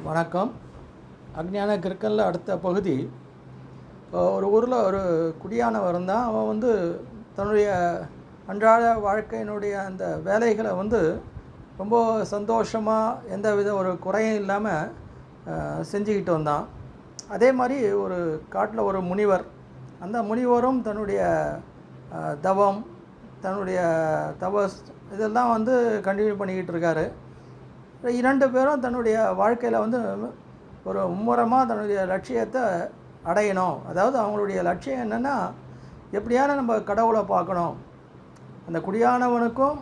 வணக்கம். அஞ்ஞான கிறுக்கல்ல அடுத்த பகுதி. ஒரு ஊரில் ஒரு குடியானவன் இருந்தான். அவன் வந்து தன்னுடைய அன்றாட வாழ்க்கையினுடைய அந்த வேலைகளை வந்து ரொம்ப சந்தோஷமாக எந்த வித ஒரு குறையும் இல்லாமல் செஞ்சுக்கிட்டு வந்தான். அதே மாதிரி ஒரு காட்டில் ஒரு முனிவர், அந்த முனிவரும் தன்னுடைய தவம், தன்னுடைய தபஸ் இதெல்லாம் வந்து கண்டினியூ பண்ணிக்கிட்டு இருக்காரு. இரண்டு பேரும் தன்னுடைய வாழ்க்கையில் வந்து ஒரு மும்முரமாக தன்னுடைய லட்சியத்தை அடையணும். அதாவது அவங்களுடைய லட்சியம் என்னென்னா, எப்படியான நம்ம கடவுளை பார்க்கணும். அந்த குடியானவனுக்கும்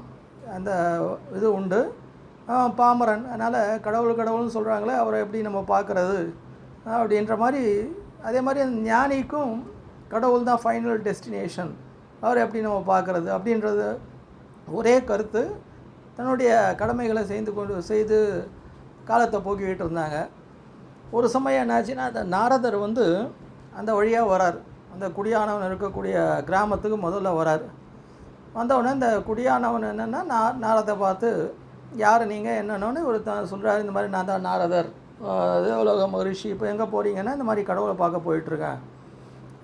அந்த இது உண்டு, பாமரன். அதனால் கடவுள்னு சொல்கிறாங்களே, அவரை எப்படி நம்ம பார்க்குறது அப்படின்ற மாதிரி. அதே மாதிரி அந்த ஞானிக்கும் கடவுள் தான் ஃபைனல் டெஸ்டினேஷன், அவரை எப்படி நம்ம பார்க்குறது அப்படின்றது ஒரே கருத்து. தன்னுடைய கடமைகளை செய்து காலத்தை போக்கிக்கிட்டு இருந்தாங்க. ஒரு சமயம் என்னாச்சுன்னா, அந்த நாரதர் வந்து அந்த வழியாக வரார். அந்த குடியானவன் இருக்கக்கூடிய கிராமத்துக்கு முதல்ல வரார். வந்தவுடனே இந்த குடியானவன் என்னென்னா, நாரதை பார்த்து, யார் நீங்கள் என்னென்னு ஒரு சொல்கிறார். இந்த மாதிரி நான் தான் நாரதர், தேவலோக மகரிஷி. இப்போ எங்கே போகிறீங்கன்னா, இந்த மாதிரி கடவுளை பார்க்க போயிட்டுருக்கேன்.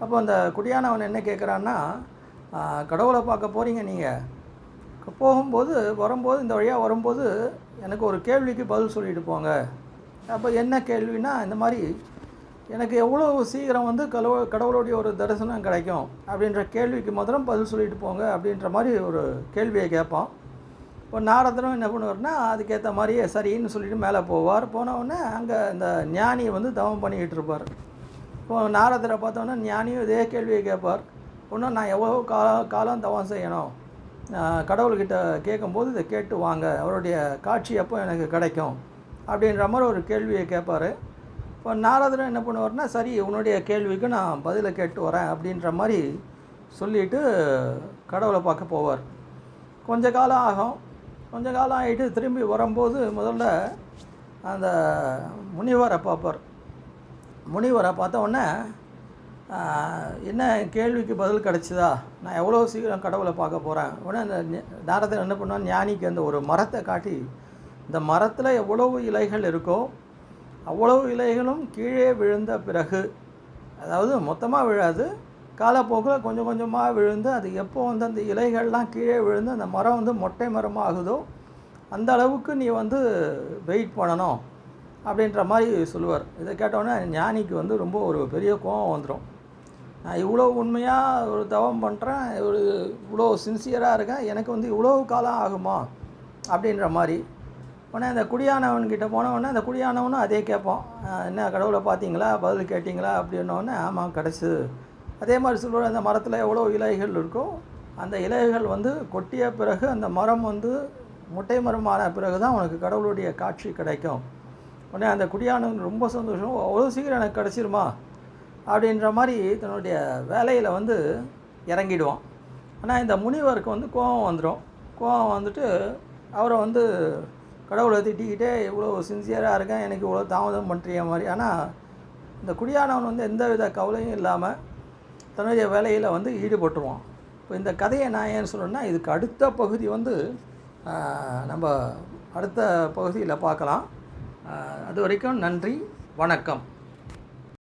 அப்போ அந்த குடியானவன் என்ன கேட்குறான்னா, கடவுளை பார்க்க போகிறீங்க, நீங்கள் வரும்போது இந்த வழியாக வரும்போது எனக்கு ஒரு கேள்விக்கு பதில் சொல்லிட்டு போங்க. அப்போ என்ன கேள்வினா, இந்த மாதிரி எனக்கு எவ்வளோ சீக்கிரம் வந்து கடவுளுடைய ஒரு தரிசனம் கிடைக்கும் அப்படின்ற கேள்விக்கு முதல்ல பதில் சொல்லிட்டு போங்க அப்படின்ற மாதிரி ஒரு கேள்வியை கேட்போம். இப்போ நாரதரும் என்ன பண்ணுவார்னா, அதுக்கேற்ற மாதிரியே சரின்னு சொல்லிட்டு மேலே போவார். போனவுடனே அங்கே இந்த ஞானியை வந்து தவம் பண்ணிக்கிட்டு இருப்பார். இப்போது நாரதரை பார்த்தோன்னே ஞானியும் இதே கேள்வியை கேட்பார். இன்னும் நான் எவ்வளோ காலம் தவம் செய்யணும், கடவுள்கிட்ட கேட்கும்போது இதை கேட்டு வாங்க, அவருடைய காட்சி எப்போ எனக்கு கிடைக்கும் அப்படின்ற மாதிரி ஒரு கேள்வியை கேட்பார். இப்போ நாரதரும் என்ன பண்ணுவார்னா, சரி உன்னுடைய கேள்விக்கு நான் பதிலை கேட்டு வரேன் அப்படின்ற மாதிரி சொல்லிவிட்டு கடவுளை பார்க்க போவார். கொஞ்ச காலம் ஆகும். கொஞ்ச காலம் ஆகிட்டு திரும்பி வரும்போது முதல்ல அந்த முனிவரை பார்ப்பார். முனிவரை பார்த்த உடனே, என்ன கேள்விக்கு பதில் கிடச்சிதா, நான் எவ்வளோ சீக்கிரம் கடவுளை பார்க்க போகிறேன். உடனே அந்த நாரதர் என்ன பண்ணுவான், ஞானிக்கு அந்த ஒரு மரத்தை காட்டி, இந்த மரத்தில் எவ்வளவு இலைகள் இருக்கோ அவ்வளவு இலைகளும் கீழே விழுந்த பிறகு, அதாவது மொத்தமாக விழாது, காலப்போக்கில் கொஞ்சம் கொஞ்சமாக விழுந்து, அது எப்போ வந்து அந்த இலைகள்லாம் கீழே விழுந்து அந்த மரம் வந்து மொட்டை மரமாக ஆகுதோ அந்த அளவுக்கு நீ வந்து வெயிட் பண்ணணும் அப்படின்ற மாதிரி சொல்லுவார். இதை கேட்டோன்னே ஞானிக்கு வந்து ரொம்ப ஒரு பெரிய கோபம் வந்துடும். நான் இவ்வளோ உண்மையாக ஒரு தவம் பண்ணுறேன், இவ்வளோ சின்சியராக இருக்கேன், எனக்கு வந்து இவ்வளோ காலம் ஆகுமா அப்படின்ற மாதிரி. உடனே அந்த குடியானவன்கிட்ட போனவுடனே அந்த குடியானவனும் அதே கேட்போம், என்ன கடவுளை பார்த்தீங்களா, பதில் கேட்டிங்களா அப்படின்னோடனே, ஆமாம் கிடச்சிது. அதே மாதிரி சொல்லுவார், அந்த மரத்தில் எவ்வளோ இலைகள் இருக்கோ அந்த இலைகள் வந்து கொட்டிய பிறகு அந்த மரம் வந்து முட்டை மரமான பிறகு தான் உனக்கு கடவுளுடைய காட்சி கிடைக்கும். உடனே அந்த குடியானவன் ரொம்ப சந்தோஷம், அவ்வளோ சீக்கிரம் எனக்கு கிடச்சிருமா அப்படின்ற மாதிரி தன்னுடைய வேலையில் வந்து இறங்கிடுவான். ஆனால் இந்த முனிவருக்கு வந்து கோபம் வந்துடும். கோபம் வந்துட்டு அவரை வந்து கடவுளை திட்டிக்கிட்டே, இவ்வளோ சின்சியராக இருக்கேன், எனக்கு இவ்வளோ தாமதம் பண்ணுறிய மாதிரி. ஆனால் இந்த குடியானவன் வந்து எந்த வித கவலையும் இல்லாமல் தன்னுடைய வேலையில் வந்து ஈடுபட்டுருவான். இப்போ இந்த கதையை நான் ஏன்னு சொல்கிறேன்னா, இதுக்கு அடுத்த பகுதி வந்து நம்ம அடுத்த பகுதியில் பார்க்கலாம். அது வரைக்கும் நன்றி, வணக்கம்.